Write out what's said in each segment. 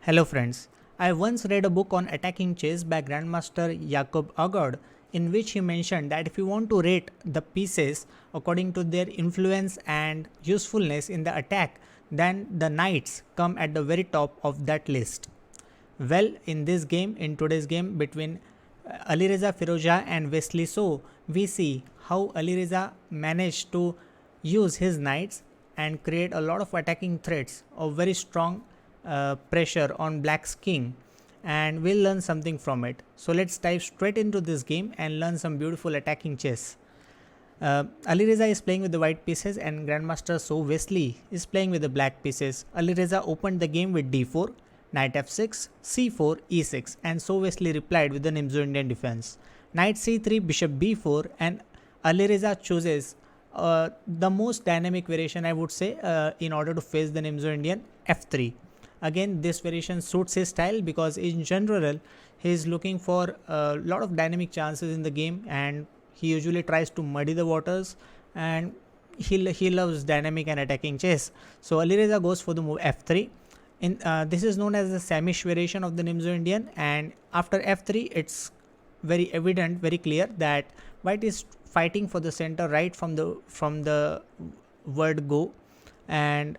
Hello friends, I once read a book on attacking chess by Grandmaster Jacob Agard in which he mentioned that if you want to rate the pieces according to their influence and usefulness in the attack, then the knights come at the very top of that list. Well, in today's game between Alireza Firouzja and Wesley we see how Alireza managed to use his knights and create a lot of attacking threats of very strong pressure on Black's king, and we'll learn something from it. So let's dive straight into this game and learn some beautiful attacking chess. Alireza is playing with the white pieces and Grandmaster Wesley is playing with the black pieces. Alireza opened the game with d4, knight f6, c4, e6, and Wesley replied with the Nimzo-Indian defense. Knight c3, bishop b4, and Alireza chooses the most dynamic variation, I would say, in order to face the Nimzo-Indian f3. Again, this variation suits his style because in general he is looking for a lot of dynamic chances in the game, and he usually tries to muddy the waters, and he loves dynamic and attacking chess. So Alireza goes for the move f3. This is known as the Samish variation of the Nimzo-Indian, and after f3 it's very evident, very clear that white is fighting for the center right from the word go, and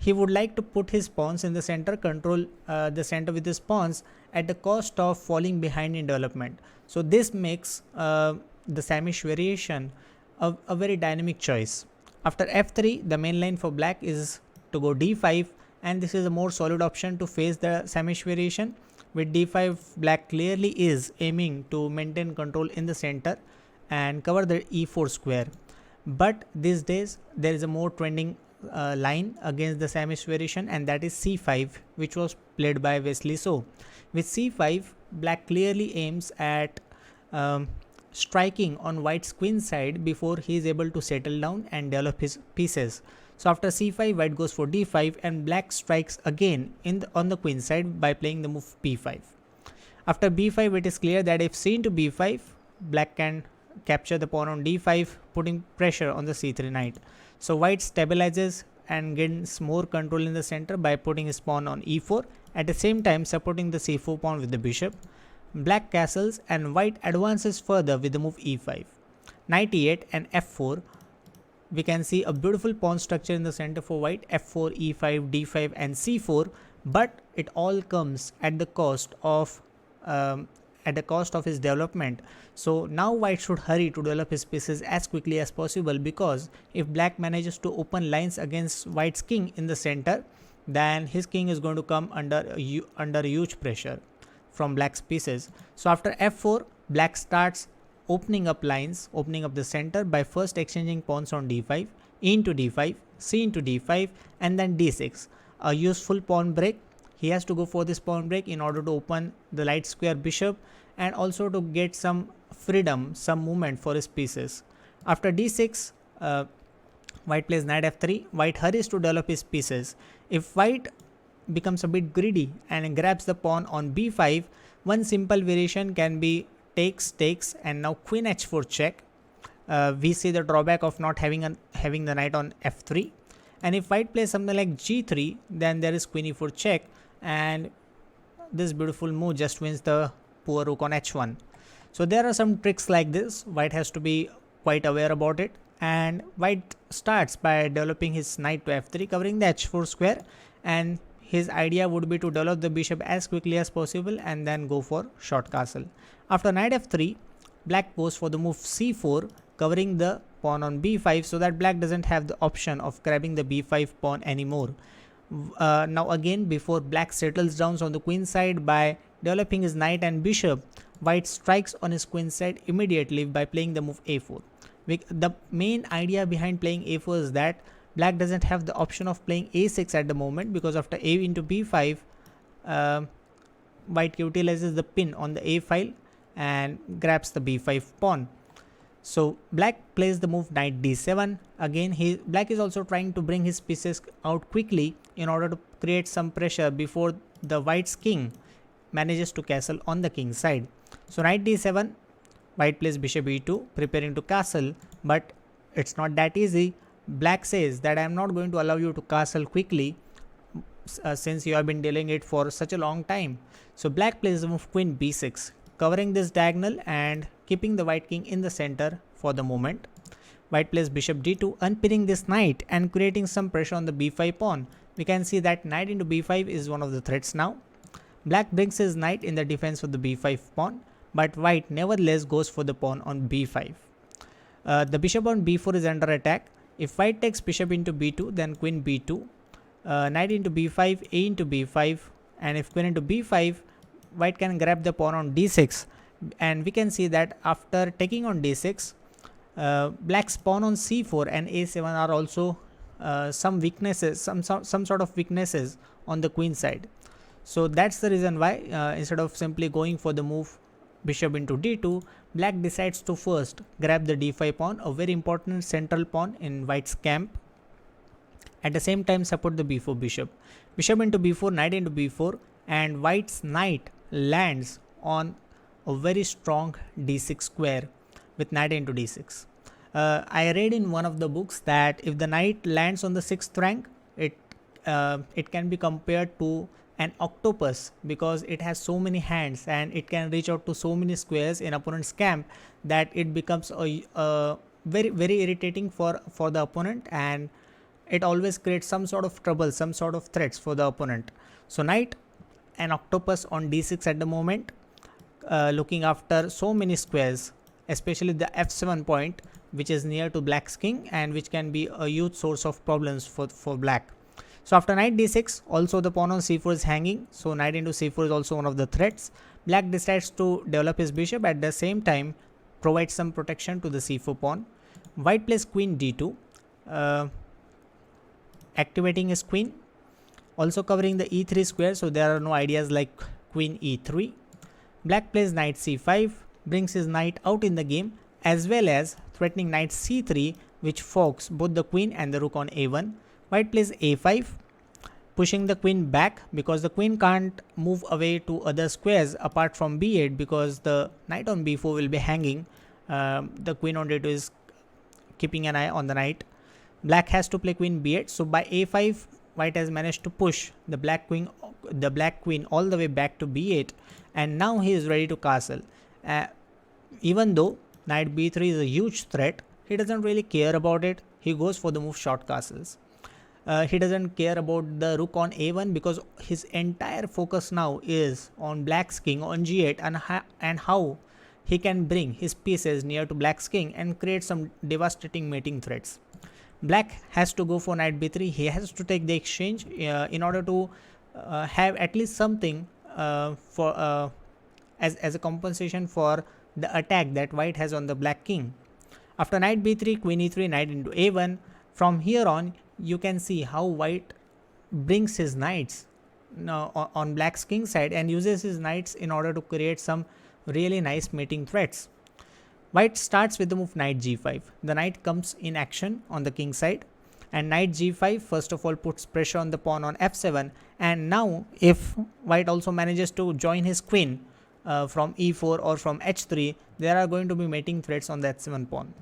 he would like to put his pawns in the center, control the center with his pawns at the cost of falling behind in development. So this makes the Samish variation a very dynamic choice. After f3, the main line for black is to go d5, and this is a more solid option to face the Samish variation. With d5, black clearly is aiming to maintain control in the center and cover the e4 square. But these days there is a more trending line against the Samish variation, and that is c5, which was played by Wesley. So with c5, black clearly aims at striking on white's queen side before he is able to settle down and develop his pieces. So after c5, white goes for d5, and black strikes again on the queen side by playing the move b5. After b5, it is clear that if c into b5, black can capture the pawn on d5, putting pressure on the c3 knight. So white stabilizes and gains more control in the center by putting his pawn on e4, at the same time supporting the c4 pawn with the bishop. Black castles and white advances further with the move e5. Knight e8 and f4. We can see a beautiful pawn structure in the center for white: f4, e5, d5 and c4, but it all comes at the cost of his development. So now white should hurry to develop his pieces as quickly as possible, because if black manages to open lines against white's king in the center, then his king is going to come under huge pressure from black's pieces. So after f4, black starts opening up lines, opening up the center by first exchanging pawns on d5, e into d5, c into d5, and then d6, a useful pawn break. He has to go for this pawn break in order to open the light square bishop and also to get some freedom, some movement for his pieces. After d6, white plays knight f3. White hurries to develop his pieces. If white becomes a bit greedy and grabs the pawn on b5, one simple variation can be takes, and now queen h4 check. We see the drawback of not having the knight on f3. And if white plays something like g3, then there is queen e4 check, and this beautiful move just wins the poor rook on h1. So there are some tricks like this. White has to be quite aware about it, and white starts by developing his knight to f3, covering the h4 square, and his idea would be to develop the bishop as quickly as possible and then go for short castle. After knight f3, black goes for the move c4, covering the pawn on b5 so that black doesn't have the option of grabbing the b5 pawn anymore. Now again, before black settles down on the queen side by developing his knight and bishop, white strikes on his queen side immediately by playing the move a4. The main idea behind playing a4 is that black doesn't have the option of playing a6 at the moment, because after a into b5, white utilizes the pin on the a file and grabs the b5 pawn. So black plays the move knight d7. Again, black is also trying to bring his pieces out quickly in order to create some pressure before the white's king manages to castle on the king side. So knight d7, white plays bishop e2, preparing to castle, but it's not that easy. Black says that I am not going to allow you to castle quickly. since you have been dealing it for such a long time. So black plays the move queen b6, covering this diagonal and keeping the white king in the center for the moment. White plays bishop d2, unpinning this knight and creating some pressure on the b5 pawn. We can see that knight into b5 is one of the threats now. Black brings his knight in the defense of the b5 pawn, but white nevertheless goes for the pawn on b5. The bishop on b4 is under attack. If white takes bishop into b2, then queen b2, knight into b5, a into b5, and if queen into b5, white can grab the pawn on d6, and we can see that after taking on d6, black's pawn on c4 and a7 are also some weaknesses, some sort of weaknesses on the queen side. So that's the reason why instead of simply going for the move bishop into d2, black decides to first grab the d5 pawn, a very important central pawn in white's camp. At the same time support the b4 bishop. Bishop into b4, knight into b4, and white's knight lands on a very strong d6 square with knight into d6. I read in one of the books that if the knight lands on the 6th rank, it can be compared to an octopus because it has so many hands and it can reach out to so many squares in opponent's camp that it becomes a very irritating for the opponent, and it always creates some sort of trouble, some sort of threats for the opponent. So knight and octopus on d6 at the moment, looking after so many squares, especially the f7 point, which is near to black's king and which can be a huge source of problems for black. So after knight d6, also the pawn on c4 is hanging, so knight into c4 is also one of the threats. Black decides to develop his bishop, at the same time provide some protection to the c4 pawn. White plays queen d2, activating his queen, also covering the e3 square, so there are no ideas like queen e3. Black plays knight c5, brings his knight out in the game, as well as threatening knight c3, which fogs both the queen and the rook on a1. White plays a5, pushing the queen back because the queen can't move away to other squares apart from b8 because the knight on b4 will be hanging. The queen on d2 is keeping an eye on the knight. Black has to play queen b8, so by a5 white has managed to push the black queen all the way back to b8, and now he is ready to castle. Even though knight b3 is a huge threat, he doesn't really care about it. He goes for the move short castles. He doesn't care about the rook on a1 because his entire focus now is on black's king on g8 and how he can bring his pieces near to black's king and create some devastating mating threats. Black has to go for knight b3. He has to take the exchange in order to have at least something for as a compensation for the attack that white has on the black king. After knight b3, queen e3, knight into a1. From here on, you can see how white brings his knights on black's king side and uses his knights in order to create some really nice mating threats. White starts with the move knight g5. The knight comes in action on the king side, and knight g5 first of all puts pressure on the pawn on f7, and now if white also manages to join his queen from e4 or from h3, there are going to be mating threats on the h7 pawn.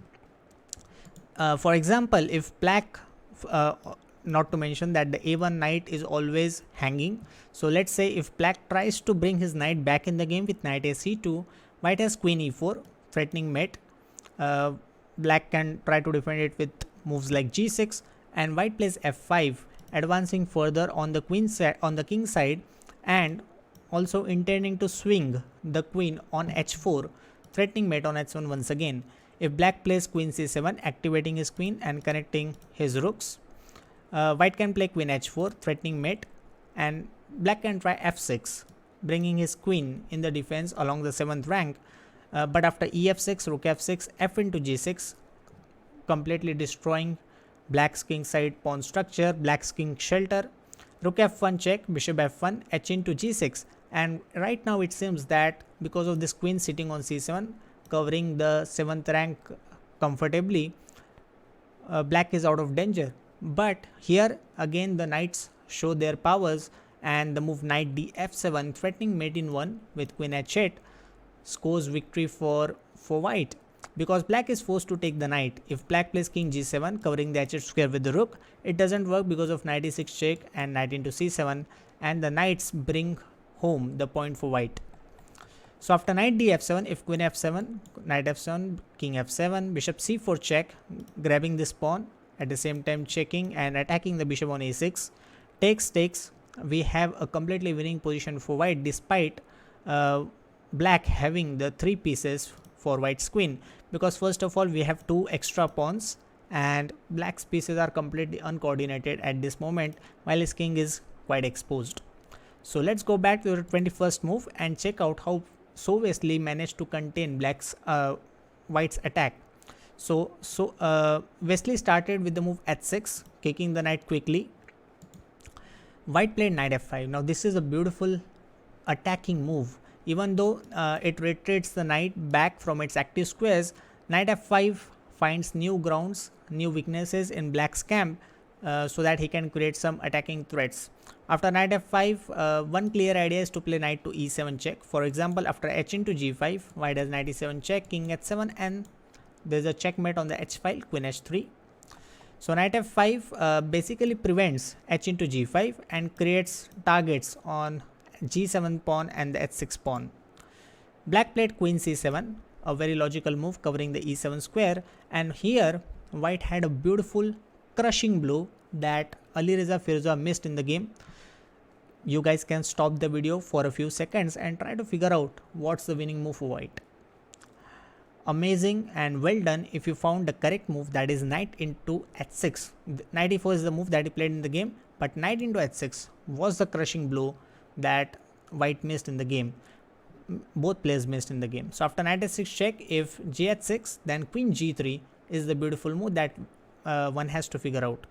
For example, if black, not to mention that the a1 knight is always hanging, so let's say if black tries to bring his knight back in the game with knight a c2, white has queen e4, threatening mate. Black can try to defend it with moves like g6, and white plays f5, advancing further on the queen side, on the king side, and also intending to swing the queen on h4, threatening mate on h1 once again. If black plays queen c7, activating his queen and connecting his rooks, white can play queen h4, threatening mate, and black can try f6, bringing his queen in the defense along the 7th rank. But after ef6, rook f6, f into g6, completely destroying black's king side pawn structure, black's king shelter, rook f1 check, bishop f1, h into g6, and right now it seems that because of this queen sitting on c7, covering the 7th rank comfortably, black is out of danger. But here again the knights show their powers, and the move knight df7, threatening mate in 1 with queen h8, scores victory for white. because black is forced to take the knight. If black plays king g7 covering the h8 square with the rook, it doesn't work because of knight e6 check and knight into c7, and the knights bring home the point for white. So after knight d f7, if queen f7, knight f7, king f7, bishop c4 check, grabbing this pawn, at the same time checking and attacking the bishop on a6, takes, we have a completely winning position for white despite black having the 3 pieces for white's queen, because first of all we have 2 extra pawns and black's pieces are completely uncoordinated at this moment while his king is quite exposed. So let's go back to the 21st move and check out how Wesley managed to contain white's attack. So Wesley started with the move h6, kicking the knight quickly. White played knight f5. Now this is a beautiful attacking move. Even though it retreats the knight back from its active squares, knight f5 finds new grounds, new weaknesses in black's camp, so that he can create some attacking threats. After knight f5, one clear idea is to play knight to e7 check. For example, after h into g5, white has knight e7 check, king h7, and there's a checkmate on the h file, queen h3. So knight f5 basically prevents h into g5 and creates targets on g7 pawn and the h6 pawn. Black played queen c7, a very logical move covering the e7 square, and here white had a beautiful crushing blow that Alireza Firouzja missed in the game. You guys can stop the video for a few seconds and try to figure out what's the winning move for white. Amazing and well done if you found the correct move, that is knight into h6. Knight e4 is the move that he played in the game, but knight into h6 was the crushing blow that white missed in the game. Both players missed in the game. So after knight h6 check, if g6, then queen g3 is the beautiful move that one has to figure out,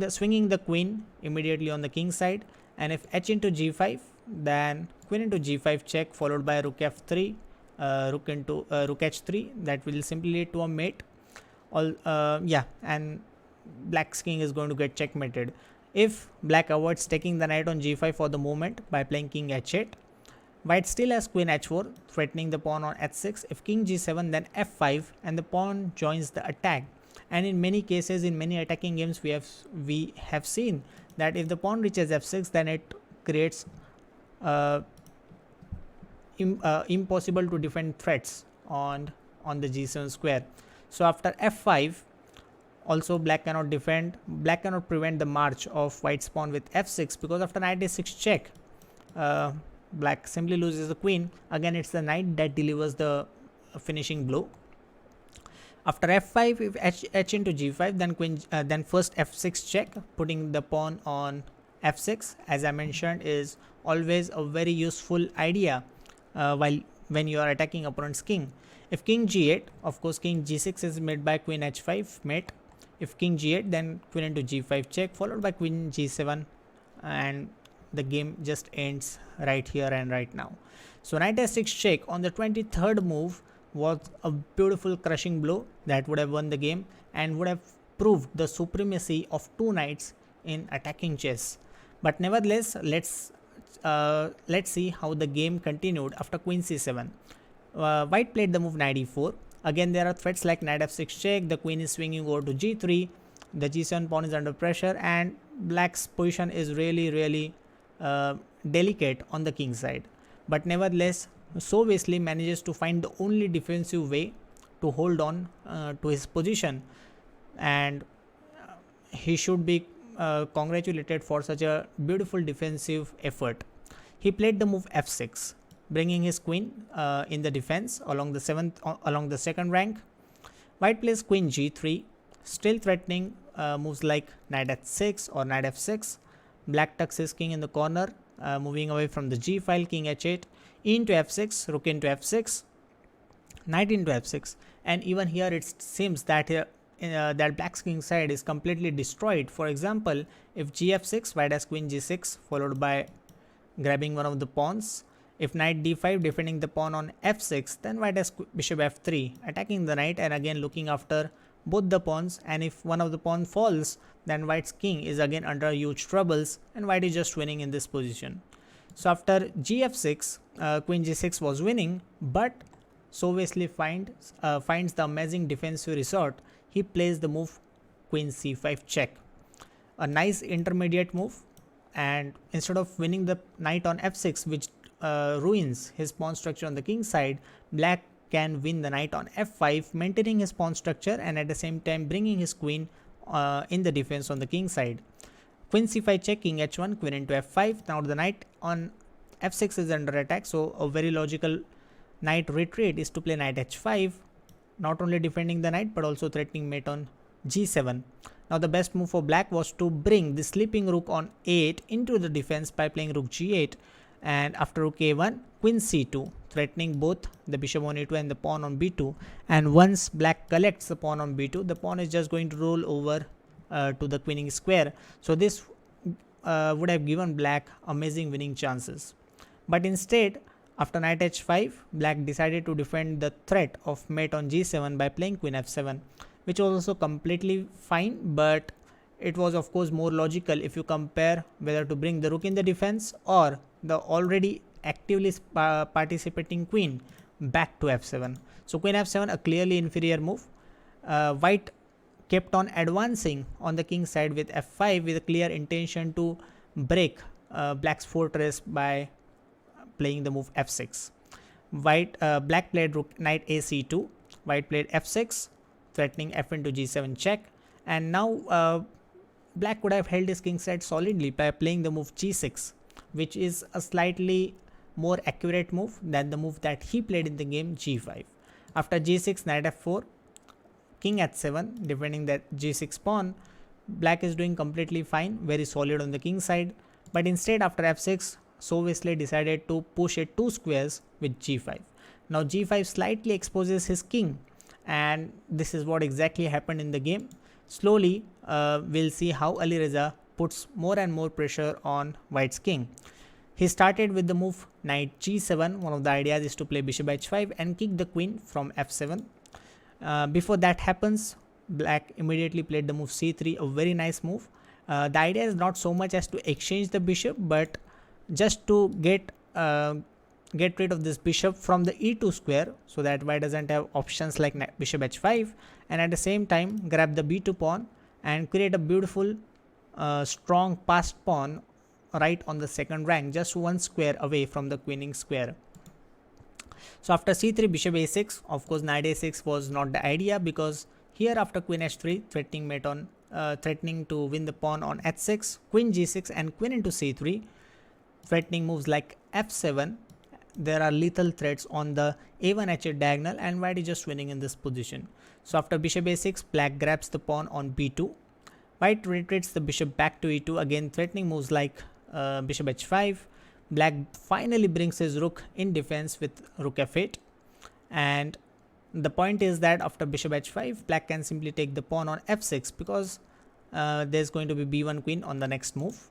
swinging the queen immediately on the king side. And if h into g5, then queen into g5 check followed by rook f3, rook h3, that will simply lead to a mate. And black's king is going to get checkmated. If black avoids taking the knight on g5 for the moment by playing king h8, white still has queen h4, threatening the pawn on h6. If king g7, then f5, and the pawn joins the attack. And in many cases, in many attacking games, we have seen that if the pawn reaches f6, then it creates impossible to defend threats on the g7 square. So after f5, also black cannot prevent the march of white's pawn with f6, because after knight a6 check, black simply loses the queen. Again, it's the knight that delivers the finishing blow. After f5, if h into g5, then first f6 check, putting the pawn on f6, as I mentioned, is always a very useful idea when you are attacking opponent's king. If king g8, of course king g6 is made by queen h5 mate. If king g8, then queen into g5 check followed by queen g7, and the game just ends right here and right now. So knight h6 check on the 23rd move was a beautiful crushing blow that would have won the game and would have proved the supremacy of two knights in attacking chess. But nevertheless, let's see how the game continued after queen c7. White played the move knight e4. Again, there are threats like knight f6 check, the queen is swinging over to g3, the g7 pawn is under pressure, and black's position is really delicate on the king side. But nevertheless, Wesley manages to find the only defensive way to hold on to his position, and he should be congratulated for such a beautiful defensive effort. He played the move f6, bringing his queen in the defense along the second rank. White plays queen g3, still threatening moves like knight h6 or knight f6. Black tucks his king in the corner, moving away from the g file, king h8, e into f6, rook into f6, knight into f6, and even here it seems that that black's king side is completely destroyed. For example, if gf6, white has queen g6 followed by grabbing one of the pawns. If knight d5, defending the pawn on f6, then white has bishop f3, attacking the knight and again looking after both the pawns, and if one of the pawn falls, then white's king is again under huge troubles and white is just winning in this position. So after gf6, queen g6 was winning, but so Wesley finds the amazing defensive resort. He plays the move queen c5 check, a nice intermediate move, and instead of winning the knight on f6, which ruins his pawn structure on the king side, black can win the knight on f5, maintaining his pawn structure and at the same time bringing his queen in the defense on the king side. Queen c5 check, king h1, queen into f5. Now the knight on f6 is under attack, so a very logical knight retreat is to play knight h5, not only defending the knight but also threatening mate on g7. Now the best move for black was to bring the sleeping rook on a8 into the defense by playing rook g8, and after rook a1, queen c2, threatening both the bishop on a2 and the pawn on b2. And once black collects the pawn on b2, the pawn is just going to roll over to the queening square. So this would have given black amazing winning chances. But instead, after knight h5, black decided to defend the threat of mate on g7 by playing queen f7, which was also completely fine, but it was of course more logical if you compare whether to bring the rook in the defense or the already actively participating queen back to f7. So queen f7, a clearly inferior move. White kept on advancing on the king side with f5 with a clear intention to break black's fortress by playing the move f6. Black played rook knight ac2, white played f6, threatening f into g7 check, and now black could have held his king side solidly by playing the move g6, which is a slightly more accurate move than the move that he played in the game g5. After g6, knight f4, king h7, defending that g6 pawn. Black is doing completely fine, very solid on the king side, but instead after f6, so Wesley decided to push it 2 squares with g5. Now g5 slightly exposes his king, and this is what exactly happened in the game. Slowly we'll see how Alireza puts more and more pressure on white's king. He started with the move knight g7. One of the ideas is to play bishop h5 and kick the queen from f7. Before that happens, black immediately played the move c3, a very nice move. The idea is not so much as to exchange the bishop, but just to get rid of this bishop from the e2 square, so that white doesn't have options like bishop h5, and at the same time grab the b2 pawn and create a beautiful strong passed pawn right on the second rank, just 1 square away from the queening square. So after c3, bishop a6, of course knight a6 was not the idea, because here after queen h3, threatening mate on threatening to win the pawn on h6, queen g6 and queen into c3, threatening moves like f7. There are lethal threats on the a1 h8 diagonal, and white is just winning in this position. So after bishop a6, black grabs the pawn on b2. White retreats the bishop back to e2, again threatening moves like bishop h5. Black finally brings his rook in defense with rook f8, and the point is that after bishop h5, black can simply take the pawn on f6, because there's going to be b1 queen on the next move.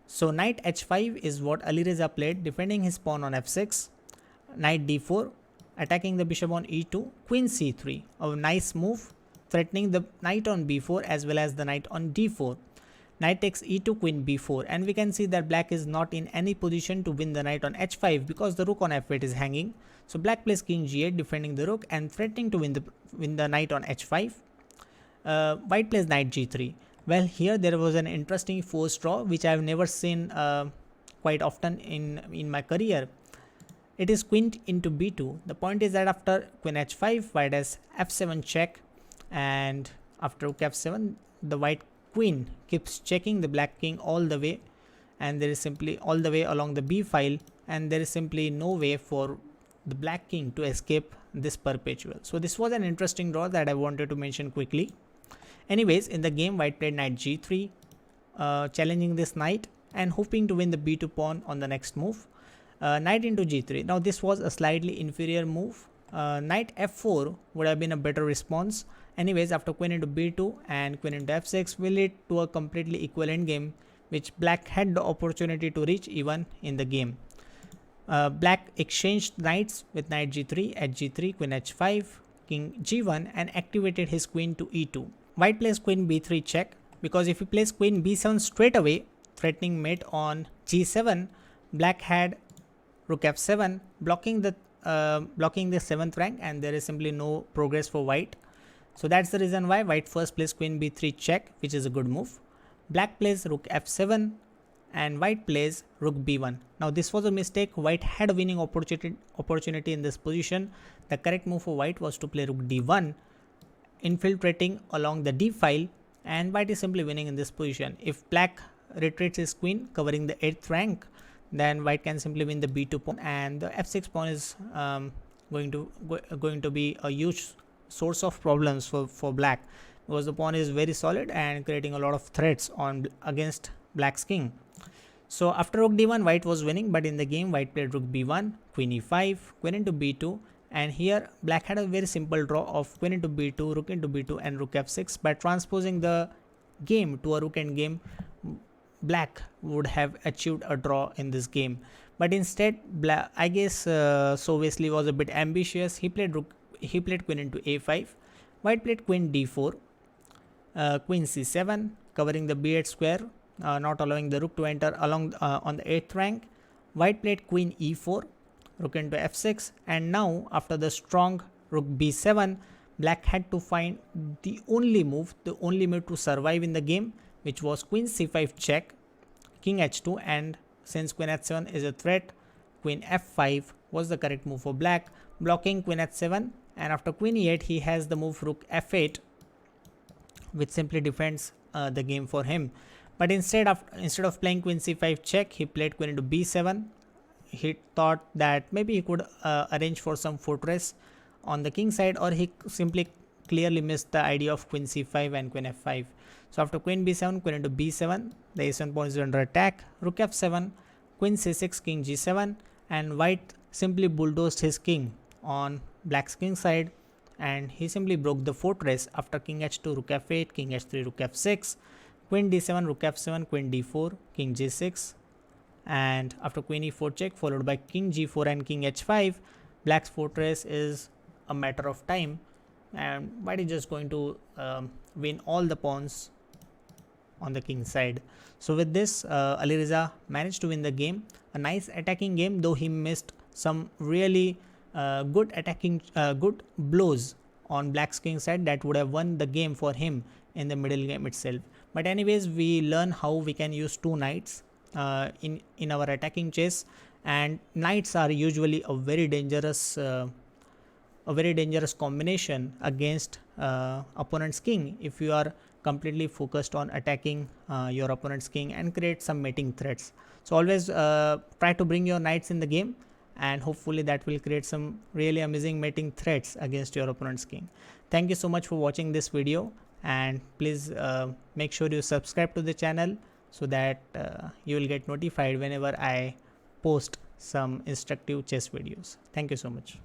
So knight h5 is what Alireza played, defending his pawn on f6, knight d4, attacking the bishop on e2, queen c3, a nice move, threatening the knight on b4 as well as the knight on d4. Knight takes e2, queen b4, and we can see that black is not in any position to win the knight on h5 because the rook on f8 is hanging. So black plays king g8, defending the rook and threatening to win the knight on h5. White plays knight g3. Well, here there was an interesting forced draw which I have never seen quite often in my career. It is queen into b2. The point is that after queen h5, white has f7 check, and after rook f7, the white queen keeps checking the black king all the way, and there is simply all the way along the b file, and there is simply no way for the black king to escape this perpetual. So this was an interesting draw that I wanted to mention quickly. Anyways, in the game, white played knight g3, challenging this knight and hoping to win the b2 pawn on the next move. Knight into g3. Now this was a slightly inferior move. Knight f4 would have been a better response. Anyways, after queen into b2 and queen into f6 will lead to a completely equal endgame, which black had the opportunity to reach even in the game. Black exchanged knights with knight g3, h3, queen h5, king g1, and activated his queen to e2. White plays queen b3 check, because if he plays queen b7 straight away, threatening mate on g7, black had rook f7, blocking the blocking the 7th rank, and there is simply no progress for white. So that's the reason why white first plays queen b3 check, which is a good move. Black plays rook f7 and white plays rook b1. Now this was a mistake. White had a winning opportunity in this position. The correct move for white was to play rook d1, infiltrating along the d file, and white is simply winning in this position. If black retreats his queen covering the 8th rank, then white can simply win the b2 pawn, and the f6 pawn is going to be a huge source of problems for black, because the pawn is very solid and creating a lot of threats against black's king. So after rook d1, white was winning, but in the game white played rook b1, queen e5, queen into b2, and here black had a very simple draw of queen into b2, rook into b2 and rook f6. By transposing the game to a rook endgame, black would have achieved a draw in this game, but instead I guess so Wesley was a bit ambitious. He played queen into a5, white played queen d4, queen c7 covering the b8 square, not allowing the rook to enter along on the 8th rank. White played queen e4, rook into f6, and now after the strong rook b7, black had to find the only move to survive in the game, which was queen c5 check, king h2, and since queen h7 is a threat, queen f5 was the correct move for black, blocking queen h7, and after queen e8 he has the move rook f8, which simply defends the game for him. But instead of playing queen c5 check, he played queen into b7. He thought that maybe he could arrange for some fortress on the king side, or he simply clearly missed the idea of queen c5 and queen f5. So after queen b7, queen into b7, the a7 pawn is under attack, rook f7, queen c6, king g7, and white simply bulldozed his king on black's king side, and he simply broke the fortress after king h2, rook f8, king h3, rook f6, queen d7, rook f7, queen d4, king g6, and after queen e4 check followed by king g4 and king h5, black's fortress is a matter of time, and white is just going to win all the pawns on the king side. So with this, Alireza managed to win the game. A nice attacking game, though he missed some really good blows on black's king side that would have won the game for him in the middle game itself. But anyways, we learn how we can use two knights in our attacking chess, and knights are usually a very dangerous combination against opponent's king if you are completely focused on attacking your opponent's king and create some mating threats. So always try to bring your knights in the game, and hopefully that will create some really amazing mating threats against your opponent's king. Thank you so much for watching this video, and please make sure you subscribe to the channel so that you will get notified whenever I post some instructive chess videos. Thank you so much.